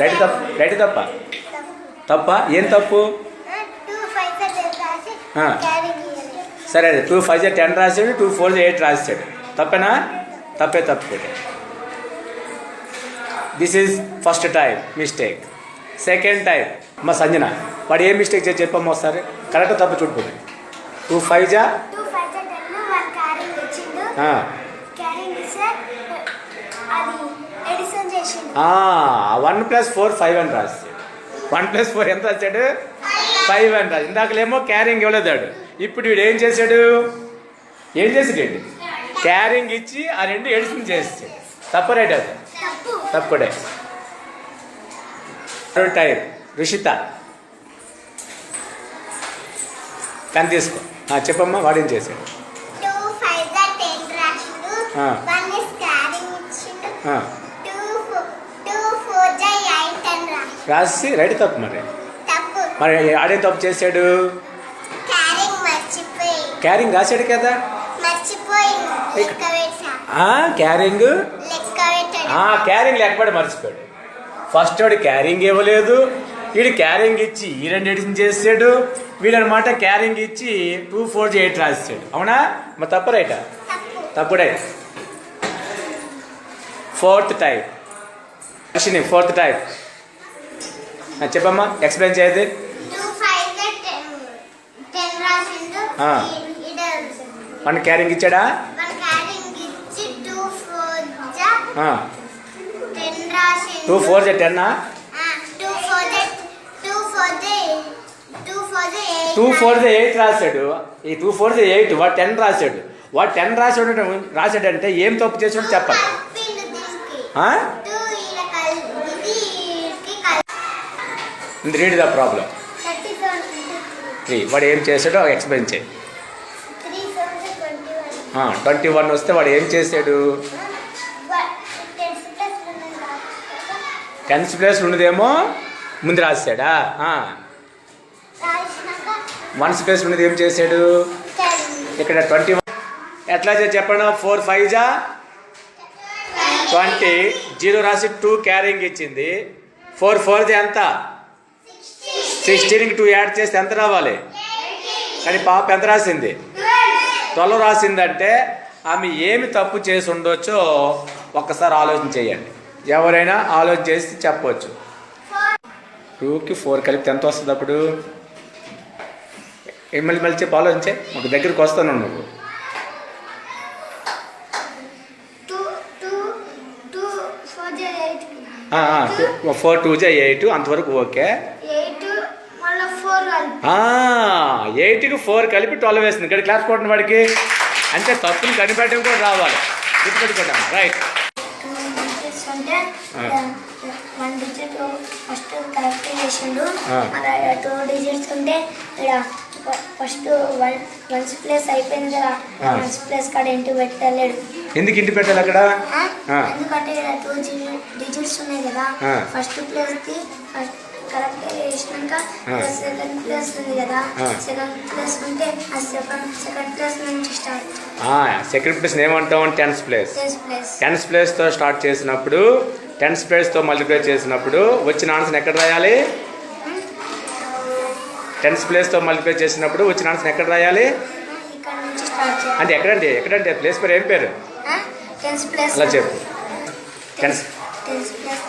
Right తప్ప తప్ప ఏం తప్పు? సరే అదే 2 5 10 రాసాడు, 2 4 8 రాసాడు. తప్పేనా? తప్పు. This is first type mistake. Second type మా సంజన వాడు ఏం మిస్టేక్ చేసి చెప్పమ్మా ఒకసారి. కరెక్ట్ తప్పు చూడుకోండి. 2 5 1 + 4 5 అని రాశాడు. 1 + 4 ఎంత రాశాడు? 5 అని రాశాడు. ఇందాకలేమో క్యారింగ్ ఇవ్వలేదాడు. ఇప్పుడు వీడు ఏం చేశాడు? క్యారింగ్ ఇచ్చి ఆ 2 ఎడిషన్ చేస్తాడు. తప్పు రైట్ అది తప్పుడే. టైప్ రుషిత కని తీసుకో. చెప్పమ్మా వాడు ఏం చేశాడు? రాసి రైట్ తప్పు. మరి ఆడేం తప్పు చేశాడు? క్యారింగ్ రాశాడు కదా. క్యారింగ్ లేకపోతే మర్చిపోయాడు. ఫస్ట్ వాడు క్యారింగ్ ఇవ్వలేదు, వీడు క్యారింగ్ ఇచ్చి ఈ 2 ఎడిషన్ చేసాడు. వీడనమాట క్యారింగ్ ఇచ్చి 2 4 8 రాసాడు. అవునా? మరి తప్పు రైటా? తప్పుడే. ఫోర్త్ టైప్ చెప్పమ్మా, ఎక్స్ప్లెయిన్ చేయదు. మన క్యారింగ్ ఇచ్చాడా? 2 4 10 2 4 8 రాశాడు. ఈ 2 4 8 వాడు 10 రాశాడు. వాడు 10 రాశాడంటే ఏం తప్పు చేసాడు చెప్పాలి. Read the problem. 3 వాడు ఏం చేశాడో ఎక్స్ప్లెయిన్ చేయి. 21 వస్తే వాడు ఏం చేశాడు? 10th ప్లేస్ ఉన్నదేమో ముందు రాశాడా? 1th ప్లేస్ ఉన్నది ఏం చేశాడు? ఇక్కడ 21 ఎట్లా చెప్పండి. 4 5 20 0 రాసి 2 క్యారింగ్ ఇచ్చింది. 4 4 ఎంత? 16కి 2 యాడ్ చేస్తే ఎంత రావాలి? కానీ పాప ఎంత రాసింది? 12 రాసిందంటే ఆమె ఏమి తప్పు చేసి ఉండొచ్చో ఒక్కసారి ఆలోచన చేయండి. ఎవరైనా ఆలోచన చేసి చెప్పవచ్చు. 2కి 4 కలిపితే ఎంత వస్తుంది? అప్పుడు మళ్ళీ చెప్పి ఆలోచించే. ఒక దగ్గరికి వస్తాను నువ్వు. 4 2 8 అంతవరకు ఓకే. 8కి 4 కలిపి 12 వేస్తుంది. ఇక్కడ క్లాస్ కొట్టిన వాడికి అంటే తప్పుని కనిపెట్టడం కూడా రావాలి. గుర్తుపెట్టుకుంటాం. రైట్. 1 digit ఫస్ట్ కరెక్ట్ చేసిండు. అలాగే 2 digits ఉంటే ఇక్కడ ఫస్ట్ 1's ప్లేస్ అయిపోయింది కదా. 1's ప్లేస్ కాడ ఇంటి పెట్టలేడు. ఎందుకు ఇంటి పెట్టాలి అక్కడ? ఎందుకంటే ఇక్కడ 2 digits ఉన్నాయి కదా. ఫస్ట్ ప్లేస్ కి కరెక్ట్ చేసినాక సెకండ్ ప్లేస్ ఉంది కదా. సెకండ్ ప్లేస్ ఉంటే ఆ సెకండ్ ప్లేస్ నుంచి స్టార్ట్. సెకండ్ ప్లేస్ ఏమంటాం? 10th place. 10th ప్లేస్తో స్టార్ట్ చేసినప్పుడు 10th ప్లేస్తో మల్టిప్లై చేసినప్పుడు వచ్చిన ఆన్సర్ ఎక్కడ రాయాలి? 10th ప్లేస్తో మల్టిప్లై చేసినప్పుడు వచ్చిన ఆన్సర్ ఎక్కడ రాయాలి? అంటే ఎక్కడంటే ప్లేస్ పేరు ఏం పేరు? అలా చెప్పు. 10th ప్లేస్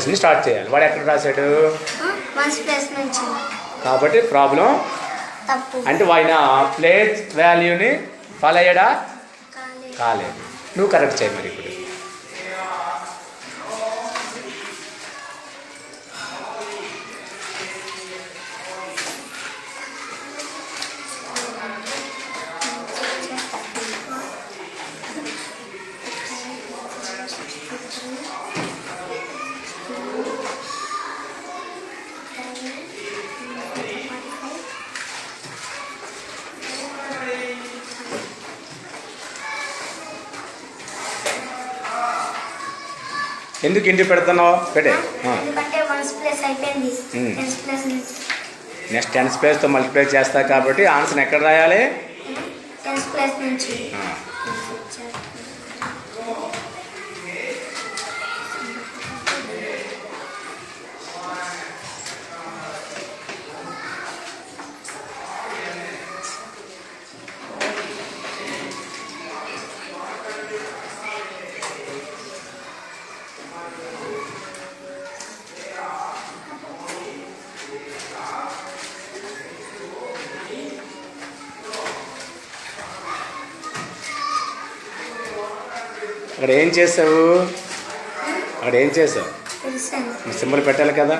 నుంచి స్టార్ట్ చేయాలి. వాడు ఎక్కడ రాశాడు? 1's ప్లేస్ నుంచి. కాబట్టి ప్రాబ్లం అంటే ఆయన ప్లేస్ వాల్యూని ఫాలో అయ్యాడా? కాలేదు. నువ్వు కరెక్ట్ చేయి మరి. ఇప్పుడు ఎందుకు ఇంటి పెడుతున్నావు? పెట్టే. నెక్స్ట్ 10th ప్లేస్తో మల్టిప్లై చేస్తా కాబట్టి ఆన్సర్ ఎక్కడ రాయాలి? 10th ప్లేస్ నుంచి. అక్కడ ఏం చేసావు? అక్కడ ఏం చేసావు? తెలుసాను సింబల్ పెట్టాలి కదా.